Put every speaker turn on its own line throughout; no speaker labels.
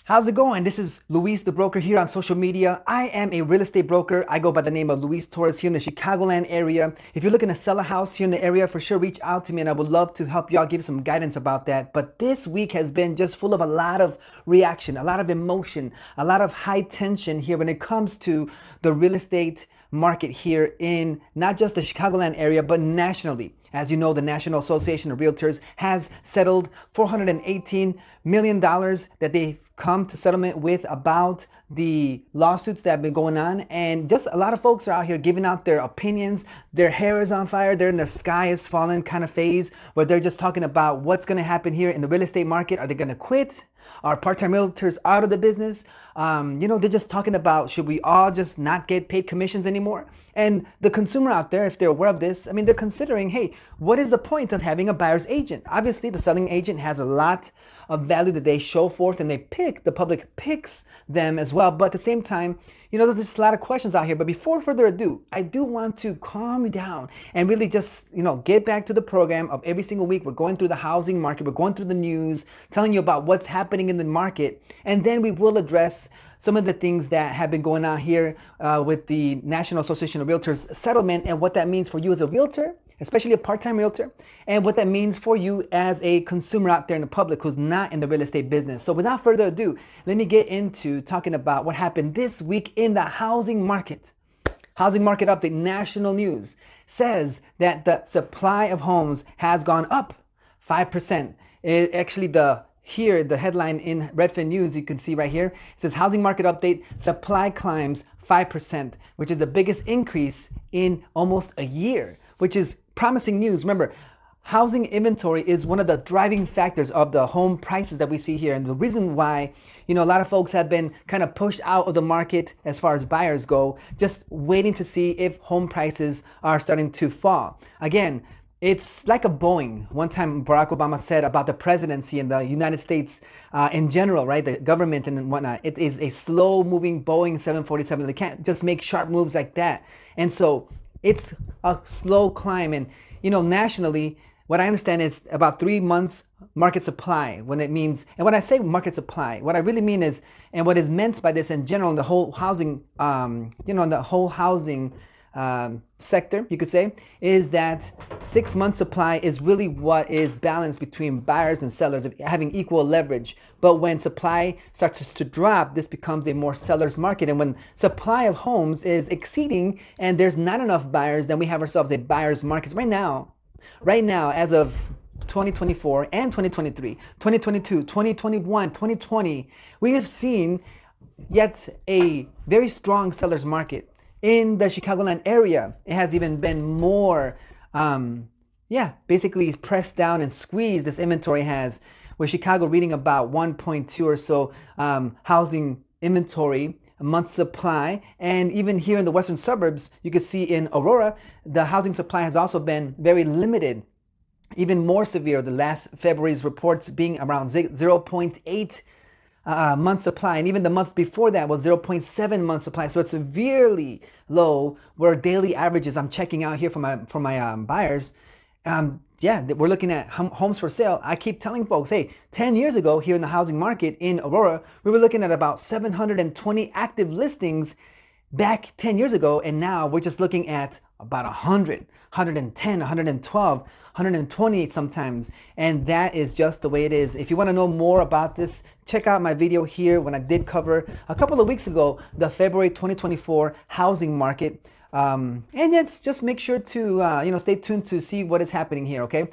How's it going? This is Luis the broker here on social media. I am a real estate broker. I go by the name of Luis Torres here in the Chicagoland area. If you're looking to sell a house here in the area, for sure reach out to me and I would love to help y'all give some guidance about that. But this week has been just full of a lot of reaction, a lot of emotion, a lot of high tension here when it comes to the real estate market here in not just the Chicagoland area, but nationally. As you know, the National Association of Realtors has settled $418 million that they've come to settlement with about the lawsuits that have been going on. And just a lot of folks are out here giving out their opinions. Their hair is on fire. They're in the sky is falling kind of phase where they're just talking about what's going to happen here in the real estate market. Are they going to quit? Are part-time realtors out of the business? They're just talking about, should we all just not get paid commissions anymore? And the consumer out there, if they're aware of this, they're considering, hey, what is the point of having a buyer's agent? Obviously, the selling agent has a lot of value that they show forth and the public picks them as well. But at the same time, there's just a lot of questions out here. But before further ado, I do want to calm you down and really just, get back to the program of every single week. We're going through the housing market. We're going through the news, telling you about what's happening in the market. And then we will address some of the things that have been going on here with the National Association of Realtors settlement and what that means for you as a realtor, especially a part-time realtor, and what that means for you as a consumer out there in the public who's not in the real estate business. So without further ado, let me get into talking about what happened this week in the housing market. Housing market update, national news says that the supply of homes has gone up 5%. Actually, the headline in Redfin News, you can see right here, it says housing market update, supply climbs 5%, which is the biggest increase in almost a year, which is promising news. Remember, housing inventory is one of the driving factors of the home prices that we see here. And the reason why, a lot of folks have been kind of pushed out of the market as far as buyers go, just waiting to see if home prices are starting to fall. Again, it's like a Boeing. One time Barack Obama said about the presidency and the United States in general, right? The government and whatnot. It is a slow moving Boeing 747. They can't just make sharp moves like that. And so it's a slow climb. And, nationally, what I understand is about 3 months market supply when it means, and when I say market supply, what I really mean is, and what is meant by this in general in the whole housing, sector, you could say, is that 6 months supply is really what is balanced between buyers and sellers, having equal leverage. But when supply starts to drop, this becomes a more seller's market. And when supply of homes is exceeding and there's not enough buyers, then we have ourselves a buyer's market. Right now, as of 2024 and 2023, 2022, 2021, 2020, we have seen yet a very strong seller's market. In the Chicagoland area, it has even been more, basically pressed down and squeezed. This inventory has, with Chicago reading about 1.2 or so housing inventory, a month's supply. And even here in the western suburbs, you can see in Aurora, the housing supply has also been very limited, even more severe. The last February's reports being around 0.8 month supply, and even the months before that was 0.7 month supply. So it's severely low. Where daily averages I'm checking out here for my buyers. We're looking at homes for sale. I keep telling folks, hey, 10 years ago here in the housing market in Aurora, we were looking at about 720 active listings back 10 years ago, and now we're just looking at about 100, 110, 112, 128 sometimes, and that is just the way it is. If you want to know more about this, check out my video here when I did cover a couple of weeks ago the February 2024 housing market. And yes, just make sure to stay tuned to see what is happening here, okay?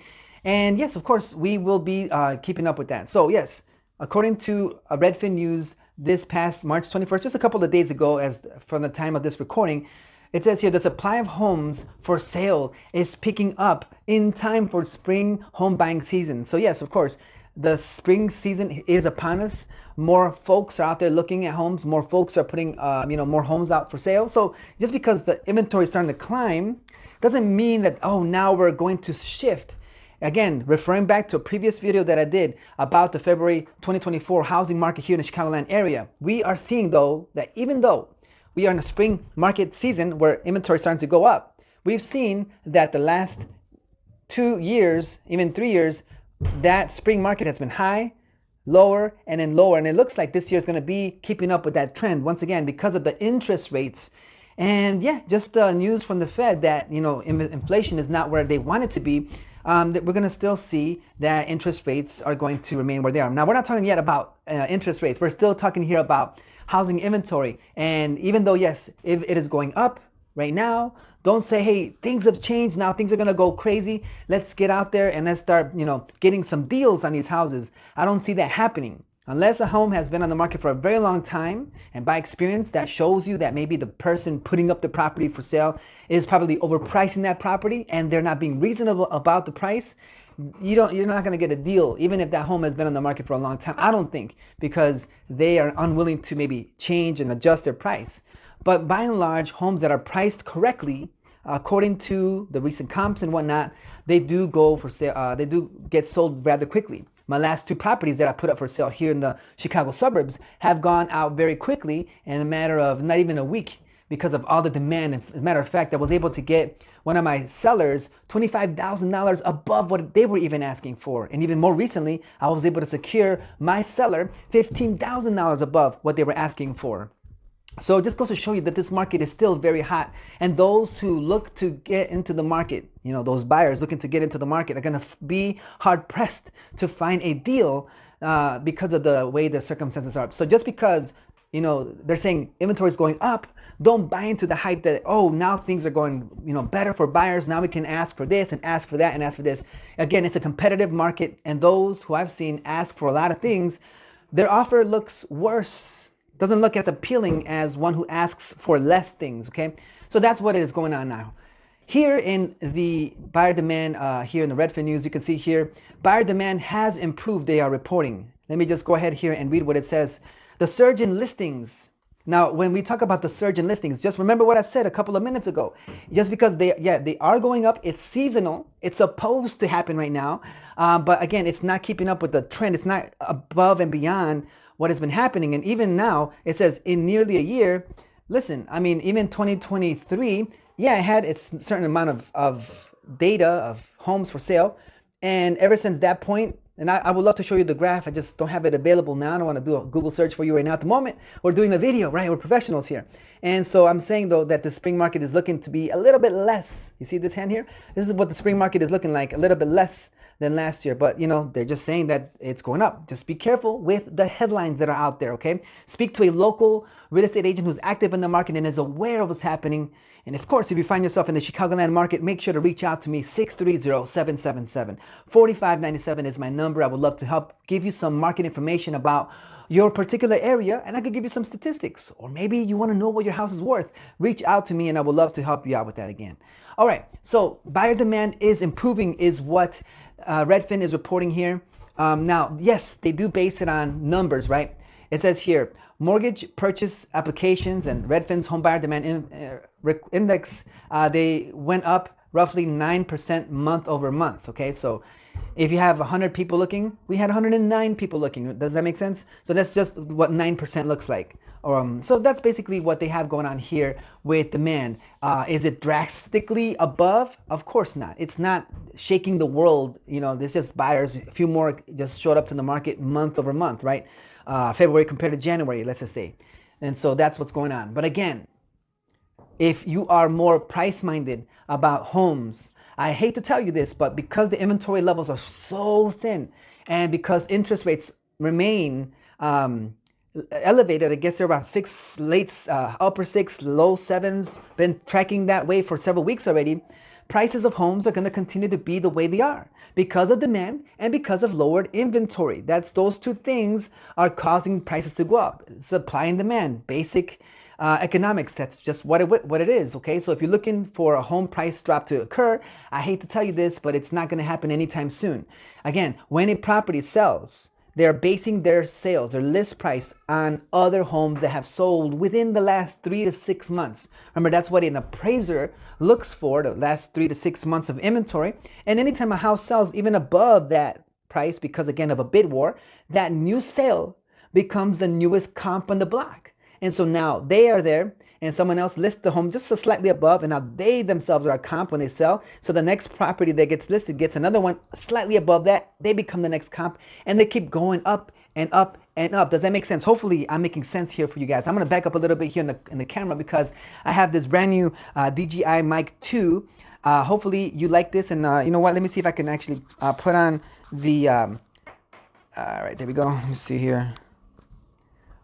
And yes, of course, we will be keeping up with that. So yes, according to Redfin News, this past March 21st, just a couple of days ago, as from the time of this recording, it says here the supply of homes for sale is picking up in time for spring home buying season. So yes, of course, the spring season is upon us. More folks are out there looking at homes. More folks are putting more homes out for sale. So just because the inventory is starting to climb doesn't mean that, now we're going to shift. Again, referring back to a previous video that I did about the February 2024 housing market here in the Chicagoland area, we are seeing though that even though we are in a spring market season where inventory is starting to go up, we've seen that the last 2 years, even 3 years, that spring market has been high. lower, and then lower. And it looks like this year is going to be keeping up with that trend once again because of the interest rates. And yeah, just news from the Fed that inflation is not where they want it to be. That we're going to still see that interest rates are going to remain where they are. Now, we're not talking yet about interest rates. We're still talking here about housing inventory. And even though, yes, if it is going up right now, don't say, hey, things have changed now, things are going to go crazy. Let's get out there and let's start, getting some deals on these houses. I don't see that happening. Unless a home has been on the market for a very long time, and by experience that shows you that maybe the person putting up the property for sale is probably overpricing that property and they're not being reasonable about the price, you're not going to get a deal even if that home has been on the market for a long time. I don't think, because they are unwilling to maybe change and adjust their price. But by and large, homes that are priced correctly, according to the recent comps and whatnot, they do go for sale. They do get sold rather quickly. My last 2 properties that I put up for sale here in the Chicago suburbs have gone out very quickly in a matter of not even a week because of all the demand. As a matter of fact, I was able to get one of my sellers $25,000 above what they were even asking for. And even more recently, I was able to secure my seller $15,000 above what they were asking for. So it just goes to show you that this market is still very hot, and those who look to get into the market, those buyers looking to get into the market are going to be hard pressed to find a deal because of the way the circumstances are. So just because they're saying inventory is going up, don't buy into the hype that, oh, now things are going better for buyers. Now we can ask for this and ask for that and ask for this. Again, it's a competitive market, and those who I've seen ask for a lot of things, their offer looks worse. Doesn't look as appealing as one who asks for less things, okay? So that's what is going on now. Here in the buyer demand, here in the Redfin news, you can see here, buyer demand has improved, they are reporting. Let me just go ahead here and read what it says. The surge in listings. Now, when we talk about the surge in listings, just remember what I said a couple of minutes ago. Just because they are going up, it's seasonal. It's supposed to happen right now. But again, it's not keeping up with the trend. It's not above and beyond what has been happening. And even now, it says in nearly a year, listen, I mean, even 2023, yeah, it had its certain amount of data of homes for sale. And ever since that point, and I would love to show you the graph. I just don't have it available now. I don't want to do a Google search for you right now. At the moment, we're doing a video, right? We're professionals here. And so I'm saying, though, that the spring market is looking to be a little bit less. You see this hand here? This is what the spring market is looking like, a little bit less than last year. But, they're just saying that it's going up. Just be careful with the headlines that are out there, okay? Speak to a local real estate agent who's active in the market and is aware of what's happening. And of course, if you find yourself in the Chicagoland market, make sure to reach out to me. 630-777-4597 is my number. I would love to help give you some market information about your particular area, and I could give you some statistics. Or maybe you want to know what your house is worth. Reach out to me and I would love to help you out with that again. All right, so buyer demand is improving is what Redfin is reporting here. Now, yes, they do base it on numbers, right? It says here, mortgage purchase applications and Redfin's home buyer demand index, they went up roughly 9% month over month. Okay, so if you have 100 people looking, we had 109 people looking. Does that make sense? So that's just what 9% looks like. So that's basically what they have going on here with demand. Is it drastically above? Of course not. It's not shaking the world. There's just buyers. A few more just showed up to the market month over month, right? February compared to January, let's just say. And so that's what's going on. But again, if you are more price-minded about homes, I hate to tell you this, but because the inventory levels are so thin and because interest rates remain elevated, I guess they're around upper 6, low 7s, been tracking that way for several weeks already, prices of homes are going to continue to be the way they are because of demand and because of lowered inventory. Those 2 things are causing prices to go up. Supply and demand, basic economics. That's just what it is. Okay, so if you're looking for a home price drop to occur, I hate to tell you this, but it's not going to happen anytime soon. Again, when a property sells, they're basing their sales, their list price, on other homes that have sold within the last 3 to 6 months. Remember, that's what an appraiser looks for, the last 3 to 6 months of inventory. And anytime a house sells even above that price, because again of a bid war, that new sale becomes the newest comp on the block. And so now they are there and someone else lists the home just slightly above, and now they themselves are a comp when they sell. So the next property that gets listed gets another one slightly above that. They become the next comp, and they keep going up and up and up. Does that make sense? Hopefully I'm making sense here for you guys. I'm gonna back up a little bit here in the camera because I have this brand new DJI Mic 2. Hopefully you like this, and you know what? Let me see if I can actually put on the. All right, there we go. Let me see here.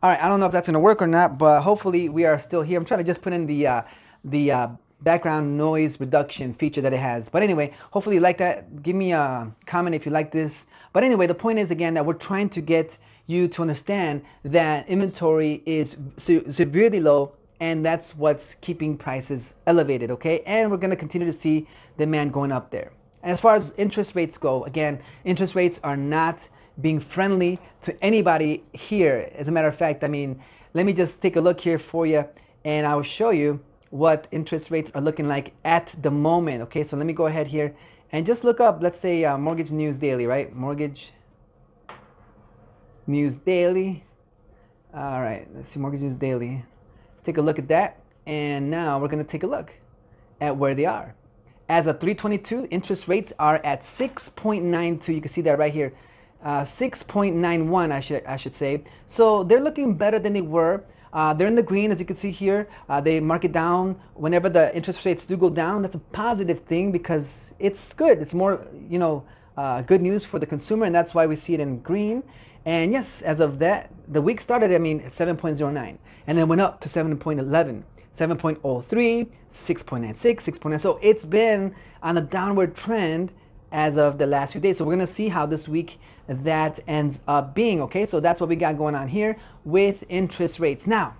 All right, I don't know if that's gonna work or not, but hopefully we are still here. I'm trying to just put in the background noise reduction feature that it has. But anyway, hopefully you like that. Give me a comment if you like this. But anyway, the point is again that we're trying to get you to understand that inventory is severely low, and that's what's keeping prices elevated, okay? And we're gonna continue to see demand going up there. And as far as interest rates go, again, interest rates are not being friendly to anybody here. As a matter of fact, I mean, let me just take a look here for you, and I will show you what interest rates are looking like at the moment. Okay, so let me go ahead here and just look up, let's say Mortgage News Daily, right? Mortgage News Daily. All right, let's see, Mortgage News Daily. Let's take a look at that, and now we're going to take a look at where they are. As of 3/22, interest rates are at 6.92. You can see that right here. 6.91 I should say. So they're looking better than they were. They're in the green, as you can see here. They mark it down whenever the interest rates do go down. That's a positive thing because it's good. It's more, you know, good news for the consumer, and that's why we see it in green. And yes, as of that, the week started, I mean, at 7.09, and then went up to 7.11, 7.03, 6.96, 6.9. So it's been on a downward trend as of the last few days. So we're gonna see how this week that ends up being, okay? So that's what we got going on here with interest rates. Now,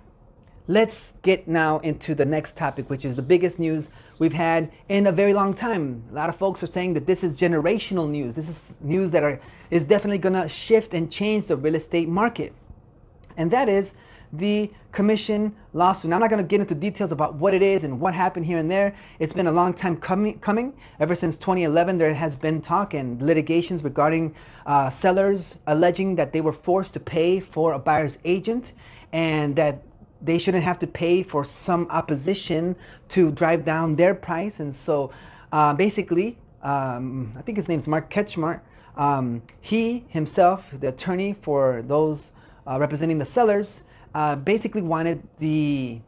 let's get now into the next topic, which is the biggest news we've had in a very long time. A lot of folks are saying that this is generational news. This is news that is definitely gonna shift and change the real estate market. And that is the commission lawsuit. Now, I'm not going to get into details about what it is and what happened here and there. It's been a long time coming. Ever since 2011, there has been talk and litigations regarding sellers alleging that they were forced to pay for a buyer's agent and that they shouldn't have to pay for some opposition to drive down their price. And so basically, I think his name's Mark Ketchmark. He himself, the attorney for those representing the sellers, basically wanted the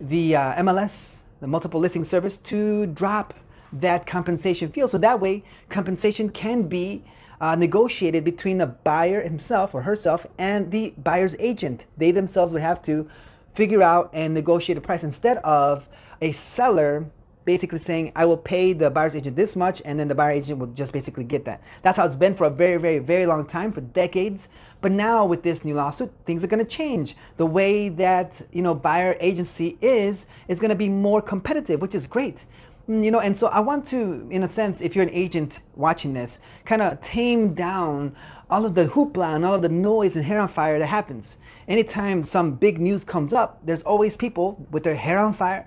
MLS, the multiple listing service, to drop that compensation fee. So that way compensation can be negotiated between the buyer himself or herself and the buyer's agent. They themselves would have to figure out and negotiate a price instead of a seller basically saying, I will pay the buyer's agent this much, and then the buyer agent will just basically get that. That's how it's been for a very, very, very long time, for decades. But now with this new lawsuit, things are going to change. The way that, you know, buyer agency is going to be more competitive, which is great. You know, and so I want to, in a sense, if you're an agent watching this, kind of tame down all of the hoopla and all of the noise and hair on fire that happens. Anytime some big news comes up, there's always people with their hair on fire.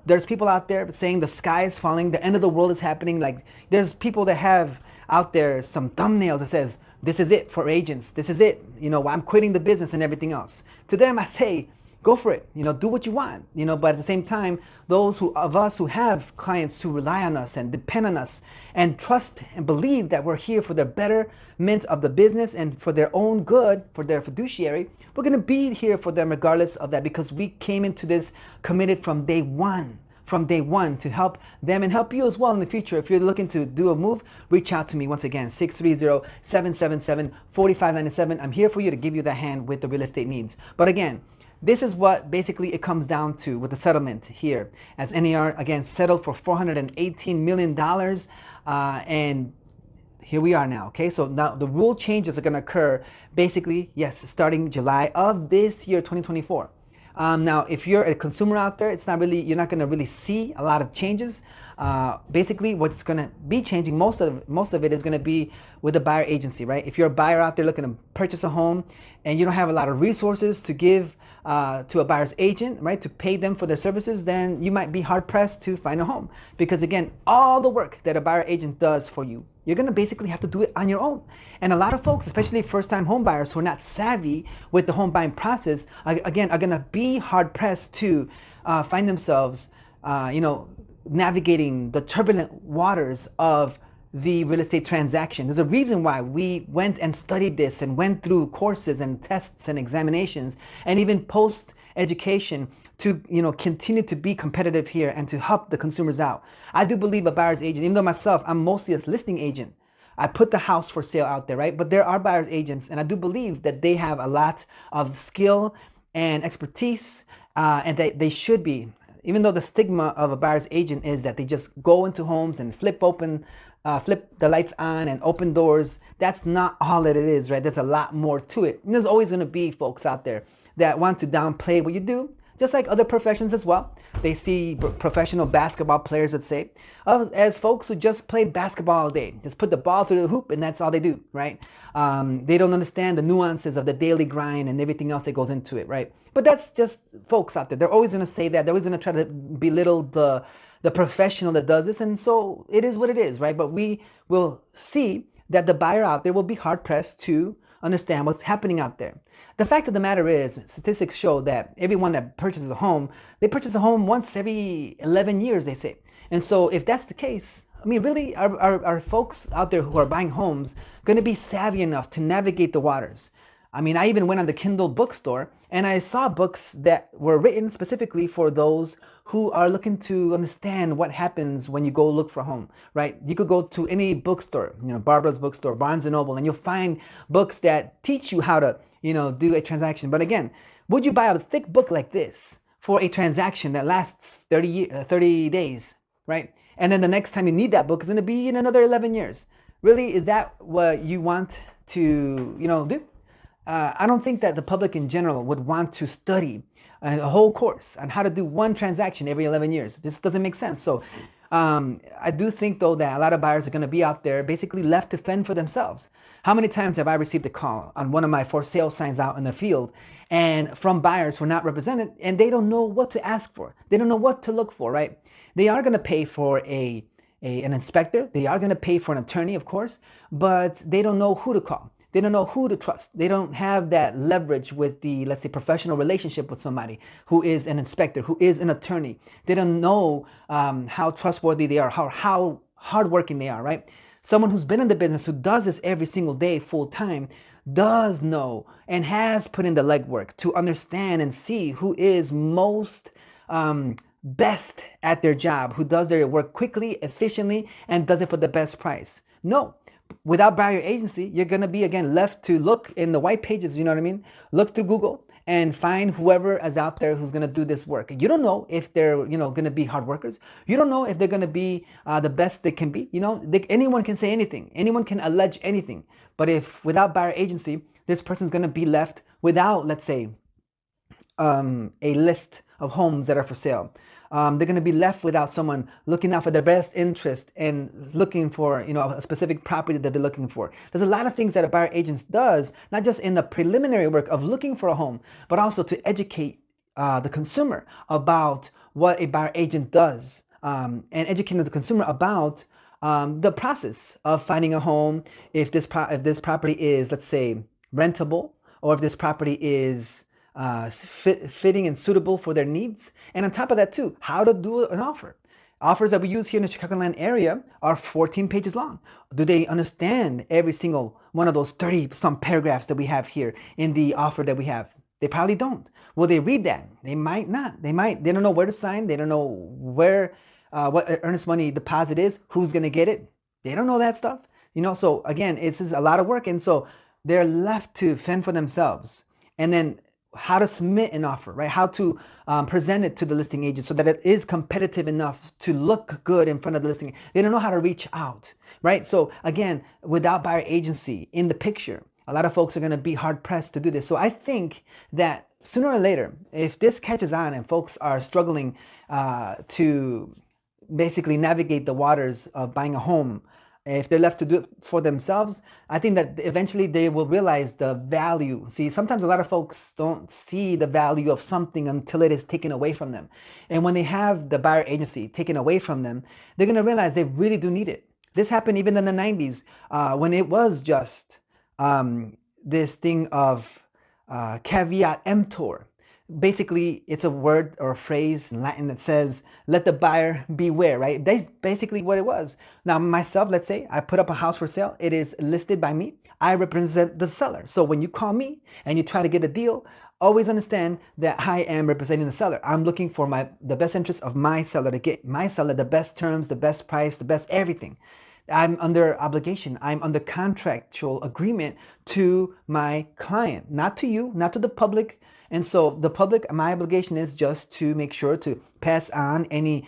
There's people out there saying the sky is falling, the end of the world is happening. Like, there's people that have out there some thumbnails that says, this is it for agents, this is it, you know, I'm quitting the business and everything else. To them I say, go for it, you know, do what you want, you know. But at the same time, those of us who have clients who rely on us and depend on us and trust and believe that we're here for the betterment of the business and for their own good, for their fiduciary, we're going to be here for them regardless of that, because we came into this committed from day one to help them and help you as well in the future. If you're looking to do a move, reach out to me. Once again, 630-777-4597. I'm here for you to give you the hand with the real estate needs. But again, this is what basically it comes down to with the settlement here, as NAR again settled for $418 million, and here we are now. Okay, so now the rule changes are going to occur basically, yes, starting July of this year, 2024. Now, if you're a consumer out there, it's not really, you're not going to really see a lot of changes. Basically, what's going to be changing, most of it is going to be with the buyer agency, right? If you're a buyer out there looking to purchase a home and you don't have a lot of resources to give to a buyer's agent, right, to pay them for their services, then you might be hard pressed to find a home, because again, all the work that a buyer agent does for you, you're going to basically have to do it on your own. And a lot of folks, especially first-time home buyers who are not savvy with the home buying process, again, are going to be hard pressed to find themselves, you know, navigating the turbulent waters of the real estate transaction. There's a reason why we went and studied this and went through courses and tests and examinations and even post education to continue to be competitive here and to help the consumers out. I do believe a buyer's agent, even though myself, I'm mostly a listing agent. I put the house for sale out there, right? But there are buyer's agents, and I do believe that they have a lot of skill and expertise, and they should be. Even though the stigma of a buyer's agent is that they just go into homes and flip the lights on and open doors, that's not all that it is, right? There's a lot more to it. And there's always going to be folks out there that want to downplay what you do, just like other professions as well. They see professional basketball players, let's say, as folks who just play basketball all day, just put the ball through the hoop and that's all they do, right? They don't understand the nuances of the daily grind and everything else that goes into it, right? But that's just folks out there. They're always going to say that. They're always going to try to belittle the professional that does this, and so it is what it is, right? But we will see that the buyer out there will be hard pressed to understand what's happening out there. The fact of the matter is, statistics show that everyone that purchases a home, they purchase a home once every 11 years, they say. And so if that's the case, I mean, really, are folks out there who are buying homes going to be savvy enough to navigate the waters? I mean, I even went on the Kindle bookstore and I saw books that were written specifically for those who are looking to understand what happens when you go look for a home, right? You could go to any bookstore, Barbara's bookstore, Barnes and Noble, and you'll find books that teach you how to, do a transaction. But again, would you buy a thick book like this for a transaction that lasts 30 days, right? And then the next time you need that book is going to be in another 11 years. Really, is that what you want to, do? I don't think that the public in general would want to study a whole course on how to do one transaction every 11 years. This doesn't make sense. So I do think, though, that a lot of buyers are going to be out there basically left to fend for themselves. How many times have I received a call on one of my for sale signs out in the field and from buyers who are not represented, and they don't know what to ask for. They don't know what to look for, right? They are going to pay for an inspector. They are going to pay for an attorney, of course, but they don't know who to call. They don't know who to trust. They don't have that leverage with the, let's say, professional relationship with somebody who is an inspector, who is an attorney. They don't know how trustworthy they are, how hardworking they are, right? Someone who's been in the business, who does this every single day full time, does know and has put in the legwork to understand and see who is most best at their job, who does their work quickly, efficiently, and does it for the best price. No. Without buyer agency, you're going to be, again, left to look in the white pages, you know what I mean? Look through Google and find whoever is out there who's going to do this work. You don't know if they're, going to be hard workers. You don't know if they're going to be the best they can be. Anyone can say anything. Anyone can allege anything. But if without buyer agency, this person's going to be left without, let's say, a list of homes that are for sale. They're going to be left without someone looking out for their best interest and looking for, a specific property that they're looking for. There's a lot of things that a buyer agent does, not just in the preliminary work of looking for a home, but also to educate the consumer about what a buyer agent does, and educating the consumer about the process of finding a home, if this property is, let's say, rentable, or if this property is fitting and suitable for their needs. And on top of that too, how to do an offer. Offers that we use here in the Chicagoland area are 14 pages long. Do they understand every single one of those 30 some paragraphs that we have here in the offer that we have? They probably don't. Will they read that? They might not. They don't know where to sign. They don't know where what earnest money deposit is, who's going to get it. They don't know that stuff. So again, it's just a lot of work, and so they're left to fend for themselves. And then how to submit an offer, right? How to present it to the listing agent so that it is competitive enough to look good in front of the listing. They don't know how to reach out, right? So again, without buyer agency in the picture, a lot of folks are going to be hard pressed to do this. So I think that sooner or later, if this catches on and folks are struggling to basically navigate the waters of buying a home, if they're left to do it for themselves, I think that eventually they will realize the value. See, sometimes a lot of folks don't see the value of something until it is taken away from them. And when they have the buyer agency taken away from them, they're going to realize they really do need it. This happened even in the 90s when it was just this thing of caveat emptor. basically it's a word or a phrase in Latin that says, let the buyer beware, right? That's basically what it was. Now, myself, let's say I put up a house for sale. It is listed by me. I represent the seller. So when you call me and you try to get a deal, always understand that I am representing the seller. I'm looking for the best interest of my seller to get my seller the best terms, the best price, the best everything. I'm under obligation. I'm under contractual agreement to my client, not to you, not to the public. And so the public, my obligation is just to make sure to pass on any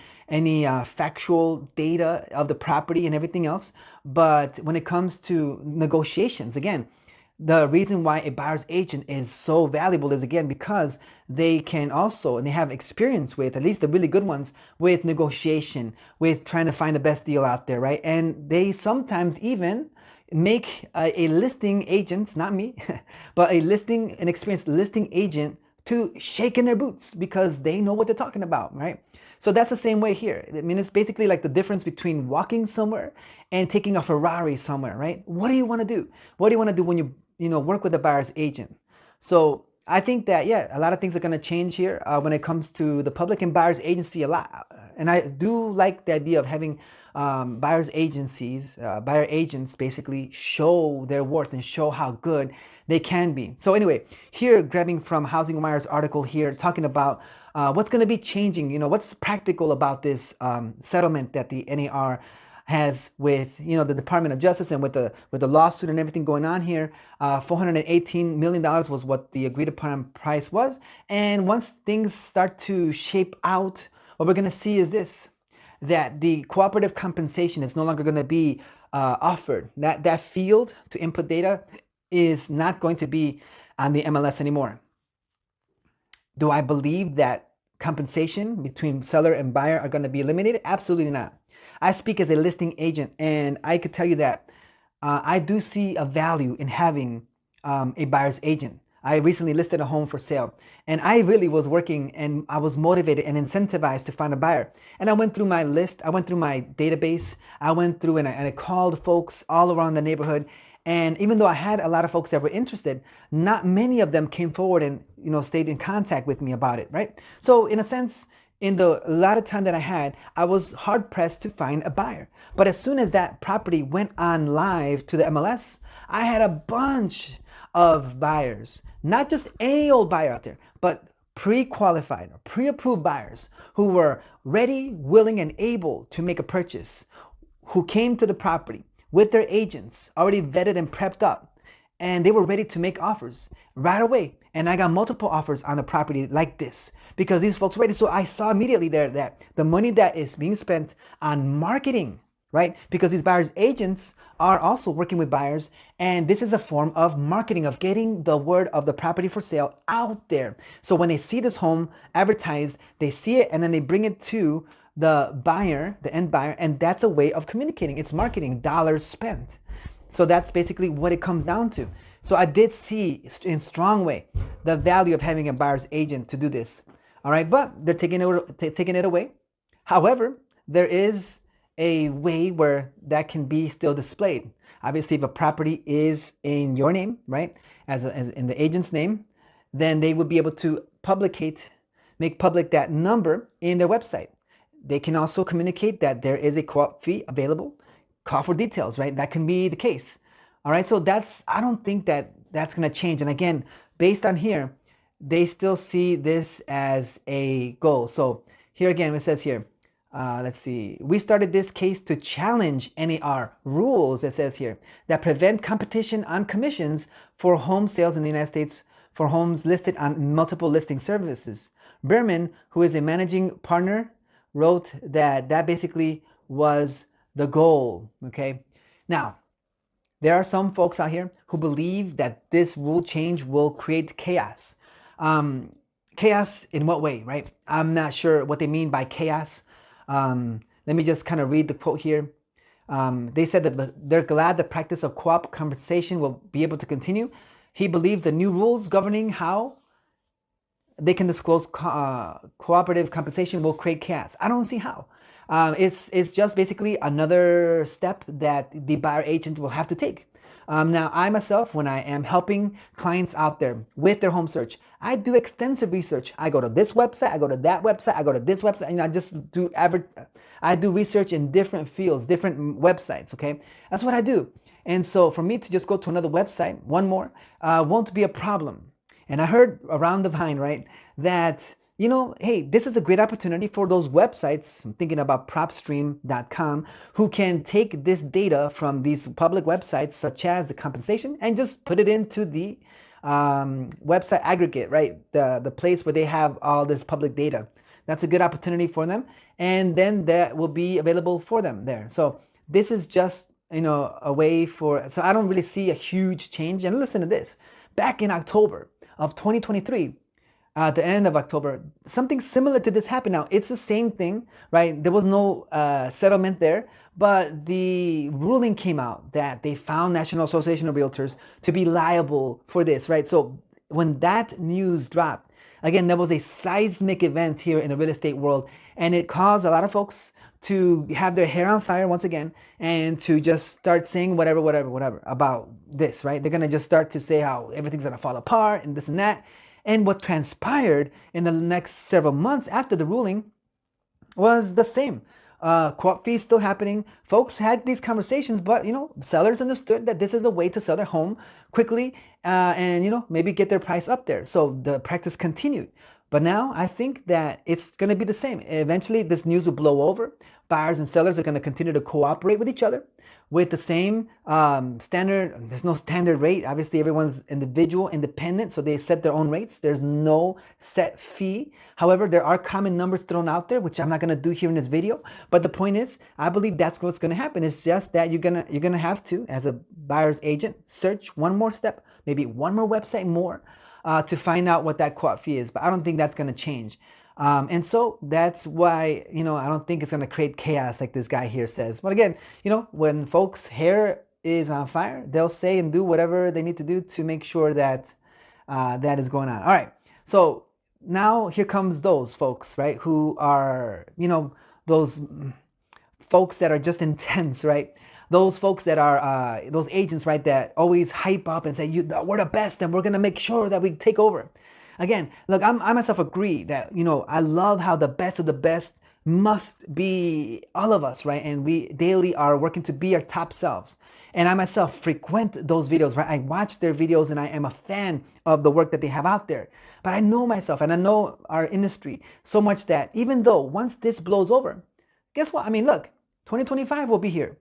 factual data of the property and everything else. But when it comes to negotiations, again, the reason why a buyer's agent is so valuable is again because they can also, and they have experience with, at least the really good ones, with negotiation, with trying to find the best deal out there, right? And they sometimes even make a listing agent, not me, but an experienced listing agent to shake in their boots because they know what they're talking about, right? So that's the same way here. I mean, it's basically like the difference between walking somewhere and taking a Ferrari somewhere, right? What do you want to do? What do you want to do when you work with a buyer's agent? So I think that, yeah, a lot of things are going to change here when it comes to the public and buyer's agency a lot. And I do like the idea of having buyer's agencies, buyer agents basically show their worth and show how good they can be. So anyway, here grabbing from Housing Wire's article here, talking about what's going to be changing, what's practical about this settlement that the NAR has with the Department of Justice and with the lawsuit and everything going on here. $418 million was what the agreed upon price was. And once things start to shape out, what we're going to see is this, that the cooperative compensation is no longer going to be offered. That field to input data is not going to be on the MLS anymore. Do I believe that compensation between seller and buyer are going to be eliminated? Absolutely not. I speak as a listing agent, and I could tell you that I do see a value in having a buyer's agent. I recently listed a home for sale, and I really was working and I was motivated and incentivized to find a buyer. And I went through my list, I went through my database, I went through and I called folks all around the neighborhood. And even though I had a lot of folks that were interested, not many of them came forward and stayed in contact with me about it, right? So in a sense, in the lot of time that I had, I was hard pressed to find a buyer. But as soon as that property went on live to the MLS, I had a bunch of buyers, not just any old buyer out there, but pre-qualified or pre-approved buyers who were ready, willing, and able to make a purchase, who came to the property with their agents already vetted and prepped up, and they were ready to make offers right away. And I got multiple offers on the property like this because these folks were ready. So I saw immediately there that the money that is being spent on marketing, right? Because these buyers agents are also working with buyers, and this is a form of marketing, of getting the word of the property for sale out there. So when they see this home advertised, they see it and then they bring it to the buyer, the end buyer, and that's a way of communicating. It's marketing, dollars spent. So that's basically what it comes down to. So I did see in strong way the value of having a buyer's agent to do this. All right, but they're taking it away. However, there is a way where that can be still displayed. Obviously, if a property is in your name, right, as in the agent's name, then they would be able to make public that number in their website. They can also communicate that there is a co-op fee available. Call for details, right? That can be the case. All right, so I don't think that that's going to change. And again, based on here, they still see this as a goal. So here again, it says here, let's see. We started this case to challenge NAR rules, it says here, that prevent competition on commissions for home sales in the United States for homes listed on multiple listing services. Berman, who is a managing partner, wrote that basically was the goal, okay? Now, there are some folks out here who believe that this rule change will create chaos. Chaos in what way, right? I'm not sure what they mean by chaos. Let me just kind of read the quote here. They said that they're glad the practice of co-op compensation will be able to continue. He believes the new rules governing how they can disclose cooperative compensation will create chaos. I don't see how. It's just basically another step that the buyer agent will have to take. Now, I myself, when I am helping clients out there with their home search, I do extensive research. I go to this website, I go to that website, I go to this website, and I do research in different fields, different websites. Okay, that's what I do. And so for me to just go to another website, one more, won't be a problem. And I heard around the vine, right, that, hey, this is a great opportunity for those websites. I'm thinking about propstream.com, who can take this data from these public websites, such as the compensation, and just put it into the website aggregate, right? The place where they have all this public data. That's a good opportunity for them. And then that will be available for them there. So this is just, a way so I don't really see a huge change. And listen to this. Back in October of 2023, at the end of October, something similar to this happened. Now, it's the same thing, right? There was no settlement there, but the ruling came out that they found National Association of Realtors to be liable for this, right? So when that news dropped, again, there was a seismic event here in the real estate world, and it caused a lot of folks to have their hair on fire once again and to just start saying whatever about this, right? They're going to just start to say how everything's going to fall apart and this and that. And what transpired in the next several months after the ruling was the same. Co-op fees still happening. Folks had these conversations, but sellers understood that this is a way to sell their home quickly, and maybe get their price up there. So the practice continued. But now I think that it's going to be the same. Eventually, this news will blow over. Buyers and sellers are going to continue to cooperate with each other with the same standard. There's no standard rate. Obviously, everyone's individual, independent, so they set their own rates. There's no set fee. However, there are common numbers thrown out there, which I'm not going to do here in this video. But the point is, I believe that's what's going to happen. It's just that you're gonna have to, as a buyer's agent, search one more step, maybe one more website more, to find out what that co-op fee is. But I don't think that's going to change. And so that's why, I don't think it's going to create chaos like this guy here says. But again, when folks' hair is on fire, they'll say and do whatever they need to do to make sure that that is going on. All right. So now here comes those folks, right, who are, those folks that are just intense, right? Those folks that are those agents, right, that always hype up and say, we're the best and we're going to make sure that we take over. Again, look, I myself agree that, I love how the best of the best must be all of us, right? And we daily are working to be our top selves. And I myself frequent those videos, right? I watch their videos and I am a fan of the work that they have out there. But I know myself and I know our industry so much that even though once this blows over, guess what? I mean, look, 2025 will be here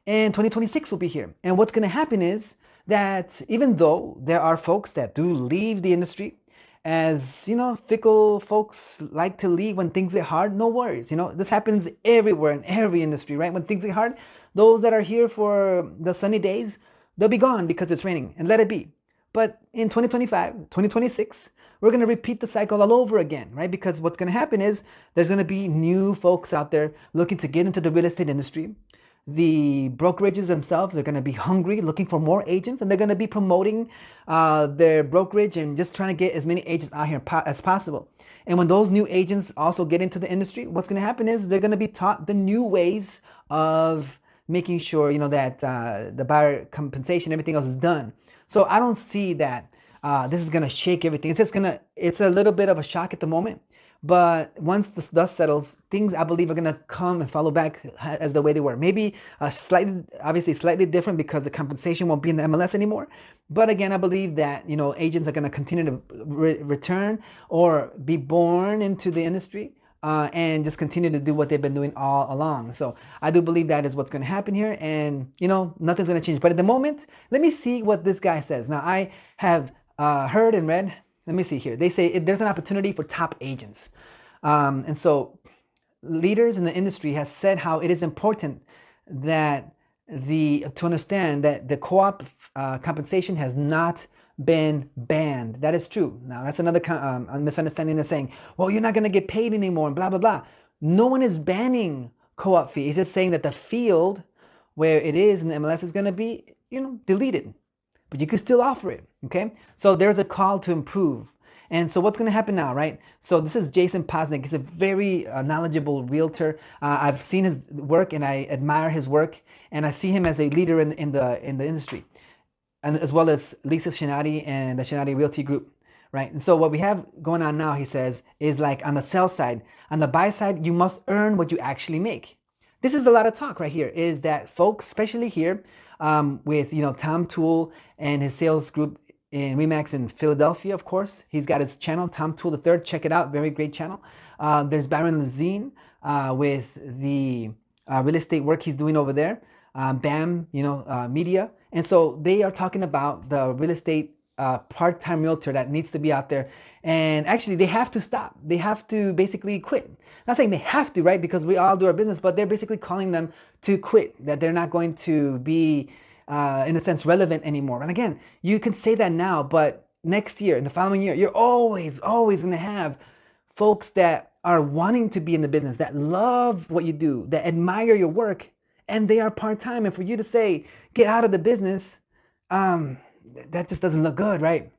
and 2026 will be here. And what's going to happen is that even though there are folks that do leave the industry, as fickle folks like to leave when things get hard, no worries. This happens everywhere in every industry, right? When things get hard, those that are here for the sunny days, they'll be gone because it's raining, and let it be. But in 2025, 2026, we're going to repeat the cycle all over again, right? Because what's going to happen is there's going to be new folks out there looking to get into the real estate industry. The brokerages themselves are going to be hungry, looking for more agents, and they're going to be promoting their brokerage and just trying to get as many agents out here as possible. And when those new agents also get into the industry, what's going to happen is they're going to be taught the new ways of making sure, that the buyer compensation, everything else is done. So I don't see that this is going to shake everything. It's a little bit of a shock at the moment. But once the dust settles, things I believe are going to come and follow back as the way they were. Maybe slightly different because the compensation won't be in the MLS anymore. But again, I believe that agents are going to continue to return or be born into the industry and just continue to do what they've been doing all along. So I do believe that is what's going to happen here, and nothing's going to change. But at the moment, let me see what this guy says. Now I have heard and read. Let me see here. They say there's an opportunity for top agents. And so leaders in the industry has said how it is important that to understand that the co-op compensation has not been banned. That is true. Now that's another misunderstanding. They're saying, well, you're not going to get paid anymore and blah, blah, blah. No one is banning co-op fee. It's just saying that the field where it is in the MLS is going to be, deleted. But you can still offer it, okay? So there's a call to improve. And so what's going to happen now, right? So this is Jason Posnick. He's a very knowledgeable realtor. I've seen his work and I admire his work, and I see him as a leader in the industry. and as well as Lisa Shinati and the Shinati Realty Group, right? And so what we have going on now, he says, is like on the sell side. On the buy side, you must earn what you actually make. This is a lot of talk right here, is that folks, especially here with, Tom Toole and his sales group in Remax in Philadelphia, of course. He's got his channel, Tom Toole III. Check it out. Very great channel. There's Baron Lazine with the real estate work he's doing over there. BAM, media. And so they are talking about the real estate part-time realtor that needs to be out there. And actually, they have to stop. They have to basically quit. Not saying they have to, right? Because we all do our business, but they're basically calling them to quit, that they're not going to be, in a sense, relevant anymore. And again, you can say that now, but next year, in the following year, you're always going to have folks that are wanting to be in the business, that love what you do, that admire your work, and they are part-time. And for you to say, get out of the business, that just doesn't look good, right?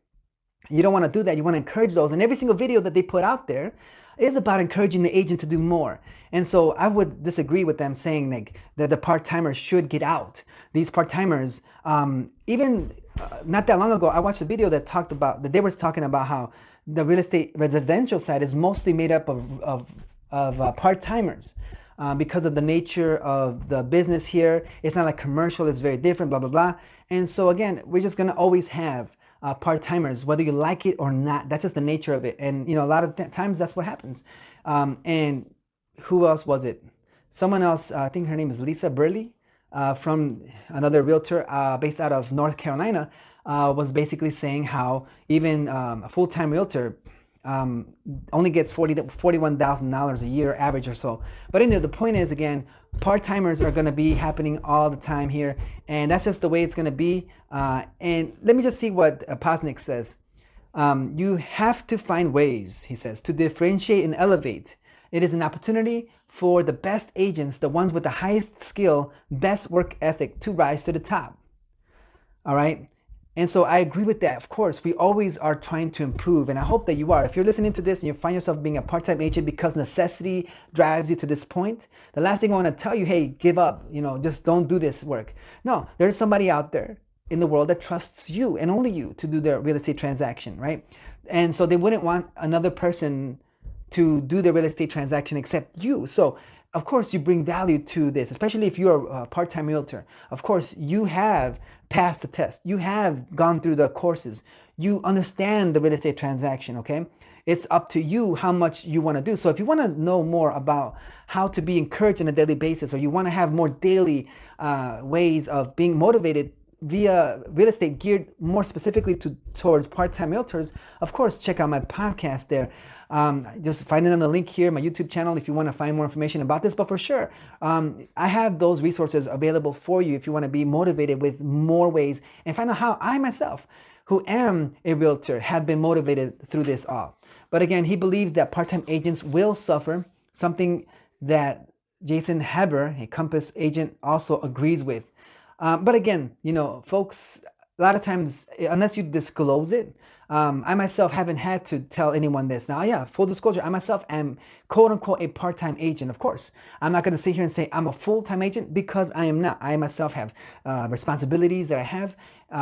You don't want to do that. You want to encourage those. And every single video that they put out there is about encouraging the agent to do more. And so I would disagree with them saying like that the part-timers should get out. These part-timers, even not that long ago, I watched a video that talked about, that they were talking about how the real estate residential side is mostly made up of part-timers. Because of the nature of the business here. It's not like commercial, it's very different, blah, blah, blah. And so again, we're just gonna always have part-timers, whether you like it or not. That's just the nature of it. And a lot of times that's what happens. And who else was it? Someone else, I think her name is Lisa Burley, from another realtor based out of North Carolina, was basically saying how even a full-time realtor only gets $41,000 a year average or so. But anyway, the point is, again, part-timers are going to be happening all the time here, and that's just the way it's going to be. And let me just see what Posnick says. You have to find ways, he says, to differentiate and elevate. It is an opportunity for the best agents, the ones with the highest skill, best work ethic, to rise to the top. All right? And so I agree with that. Of course, we always are trying to improve, and I hope that you are. If you're listening to this and you find yourself being a part-time agent because necessity drives you to this point, the last thing I want to tell you, hey, give up, just don't do this work. No, there's somebody out there in the world that trusts you and only you to do their real estate transaction, right? And so they wouldn't want another person to do the real estate transaction except you. So of course you bring value to this, especially if you're a part-time realtor. Of course you have passed the test. You have gone through the courses. You understand the real estate transaction, okay? It's up to you how much you want to do. So if you want to know more about how to be encouraged on a daily basis, or you want to have more daily ways of being motivated via real estate geared more specifically towards part-time realtors, of course, check out my podcast there. Just find it on the link here, my YouTube channel, if you want to find more information about this. But for sure, I have those resources available for you if you want to be motivated with more ways and find out how I myself, who am a realtor, have been motivated through this all. But again, he believes that part-time agents will suffer, something that Jason Heber, a Compass agent, also agrees with. But again, folks, a lot of times, unless you disclose it, I myself haven't had to tell anyone this. Now, yeah, full disclosure, I myself am quote unquote a part-time agent, of course. I'm not going to sit here and say I'm a full-time agent, because I am not. I myself have responsibilities that I have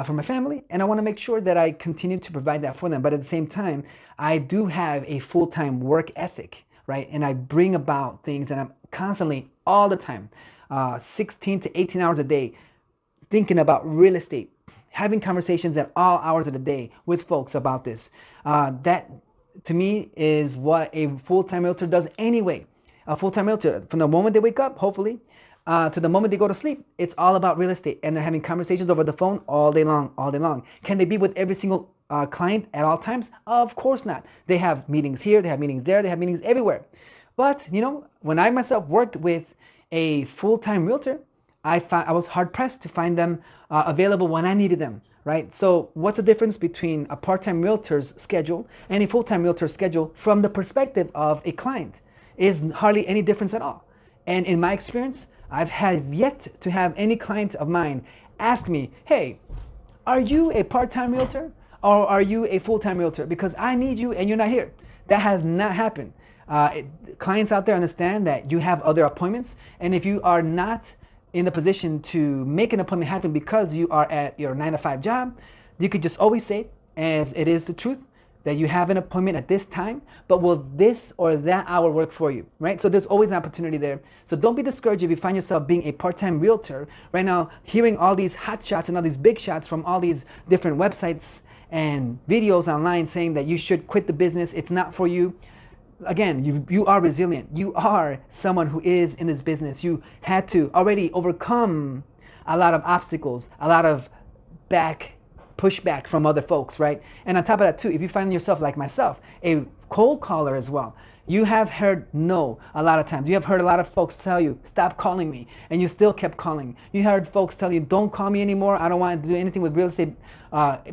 for my family, and I want to make sure that I continue to provide that for them. But at the same time, I do have a full-time work ethic, right? And I bring about things, and I'm constantly, all the time, 16 to 18 hours a day, thinking about real estate, having conversations at all hours of the day with folks about this. That, to me, is what a full-time realtor does anyway. A full-time realtor, from the moment they wake up, hopefully, to the moment they go to sleep, it's all about real estate, and they're having conversations over the phone all day long, all day long. Can they be with every single client at all times? Of course not. They have meetings here, they have meetings there, they have meetings everywhere. But, when I myself worked with a full-time realtor, I was hard-pressed to find them available when I needed them, right? So what's the difference between a part-time realtor's schedule and a full-time realtor's schedule from the perspective of a client? Is hardly any difference at all. And in my experience, I've had yet to have any client of mine ask me, hey, are you a part-time realtor or are you a full-time realtor? Because I need you and you're not here. That has not happened. Clients out there understand that you have other appointments, and if you are not in the position to make an appointment happen because you are at your 9 to 5 job, you could just always say, as it is the truth, that you have an appointment at this time, but will this or that hour work for you, right? So there's always an opportunity there. So don't be discouraged if you find yourself being a part-time realtor right now, hearing all these hot shots and all these big shots from all these different websites and videos online saying that you should quit the business, it's not for you. Again, you are resilient. You are someone who is in this business. You had to already overcome a lot of obstacles, a lot of pushback from other folks, right? And on top of that too, if you find yourself like myself, a cold caller as well, you have heard no a lot of times. You have heard a lot of folks tell you, stop calling me, and you still kept calling. You heard folks tell you, don't call me anymore. I don't want to do anything with real estate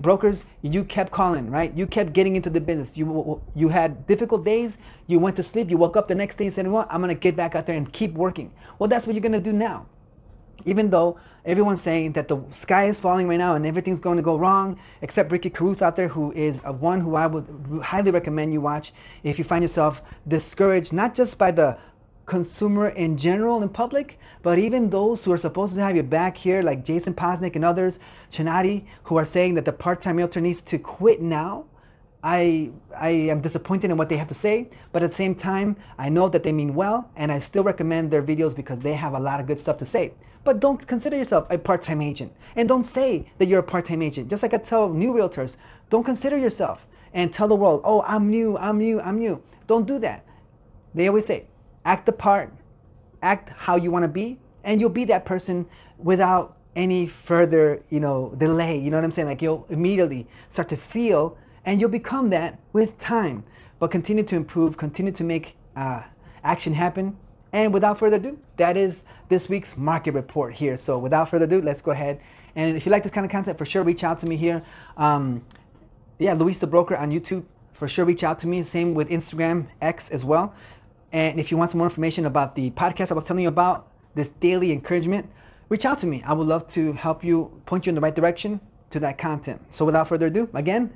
brokers. You kept calling, right? You kept getting into the business. You had difficult days. You went to sleep. You woke up the next day and said, well, I'm going to get back out there and keep working. Well, that's what you're going to do now. Even though everyone's saying that the sky is falling right now and everything's going to go wrong, except Ricky Caruth out there, who is one who I would highly recommend you watch if you find yourself discouraged, not just by the consumer in general in public, but even those who are supposed to have your back here, like Jason Posnick and others, Chinati, who are saying that the part-time realtor needs to quit now. I am disappointed in what they have to say, but at the same time, I know that they mean well, and I still recommend their videos because they have a lot of good stuff to say. But don't consider yourself a part-time agent, and don't say that you're a part-time agent. Just like I tell new realtors, don't consider yourself and tell the world, oh, I'm new. Don't do that. They always say, act the part, act how you want to be, and you'll be that person without any further, delay. You know what I'm saying? Like, you'll immediately start to feel, and you'll become that with time. But continue to improve, continue to make action happen. And without further ado, that is this week's market report here. So without further ado, let's go ahead. And if you like this kind of content, for sure reach out to me here. Luis the Broker on YouTube, for sure reach out to me. Same with Instagram, X as well. And if you want some more information about the podcast I was telling you about, this daily encouragement, reach out to me. I would love to help you, point you in the right direction to that content. So without further ado, again,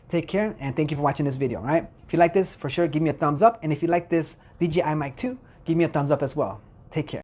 take care and thank you for watching this video, all right? If you like this, for sure give me a thumbs up. And if you like this DJI mic too, give me a thumbs up as well. Take care.